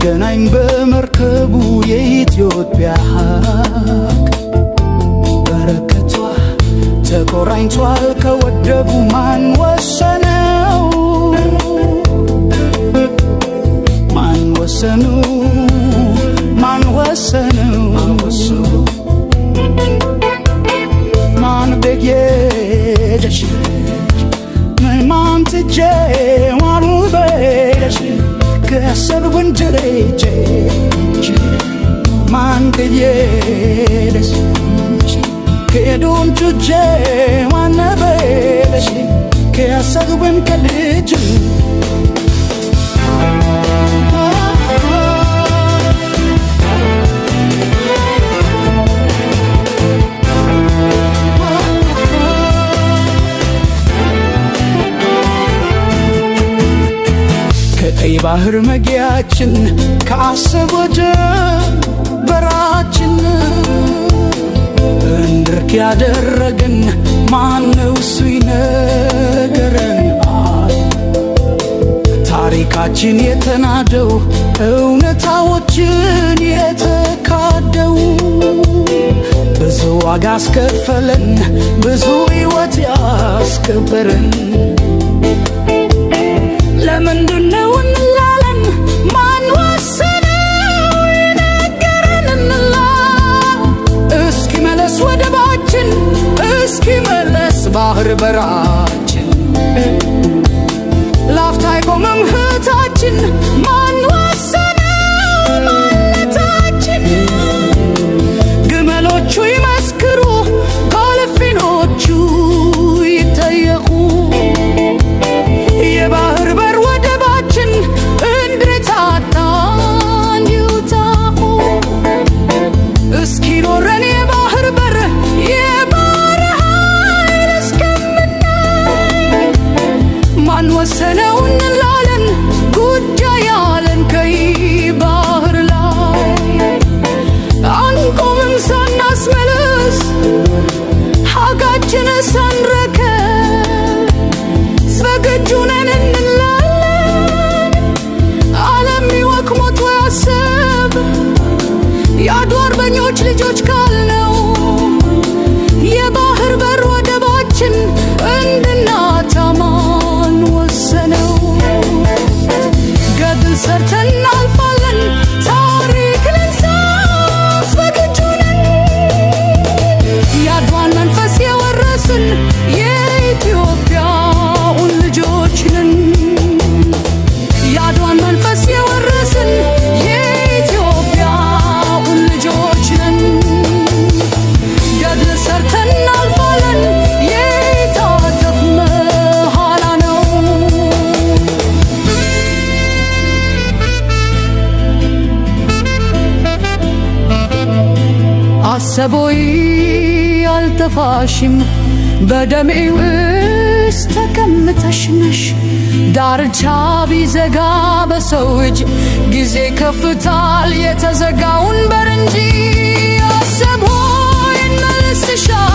እንገናኝ በመርከቡ የኢትዮጵያ ሀቅ በረከቷ ተቆራኝቷል ከወደቡ ማን ወሰነው ማን ወሰነው ማን ወሰነው ማን በየደሽ ምን ማን ትጄ ዋኑ በደሽ ከሰብ ወንጀሬቼ ማን በየደሽ ከዶን ጁጄ ዋነ በደሽ ከሰብ ወንከልጅ ከቀይ ባህር መግያችን ከአሰብ ወደብ በራችን እንድርክ ያደረገን ማነው እሱ ይነገረን ታሪካችን የተናደው እውነታዎችን የተካደው ብዙ ዋጋ አስከፈለን ብዙ ሕይወት ያስከበረን ለምንድነው እንላለን ማን ወሰነው ይነገረን እንላ እስኪ መለስ ወደባችን እስኪ መለስ ባህር በራችን ላፍታ አይቆምም ህታችን ማን ወሰነው ማለታችን ግመሎቹ ይመስክሩ ኮልፊኖቹ ይጠየቁ የባህር በር ወደባችን እንድታጣን ይውጣሁ እስኪ ኖረን የባህር በር የባህር ኃይል እስከምናይ ማን ወሰነው እንላለን ጉዳይ ያለን ከይ ባህር ላይ አንቆምም ሳናስመልስ ሀጋችን ሳንረከብ ዝግጁ ነን እንላለን ዓለም ይወቅ ሞቶ ያሰብ የአድዋ አርበኞች ልጆች ካልነው የባህር በር ወደባችን እንድናጣ ማን ወሰነው ገድል ሰርተን እናልፋለን ታሪክ ልንጽፍ ዝግጁ ነን የአድዋን መንፈስ የወረስን የኢትዮጵያውን ልጆች ነን የአድዋን መንፈስ የወረስን የኢትዮጵያውን ልጆች ነን ገድል ሰርተን እናልፋለን የታጠፍ መሃላ ነው አሰቦይ አልጠፋሽም በደሜ ውስጥ ተቀምጠሽ ነሽ ዳርቻ ቢዘጋ በሰው እጅ ጊዜ ከፍታል የተዘጋውን በር እንጂ አሰቦይ እንመልስሻለን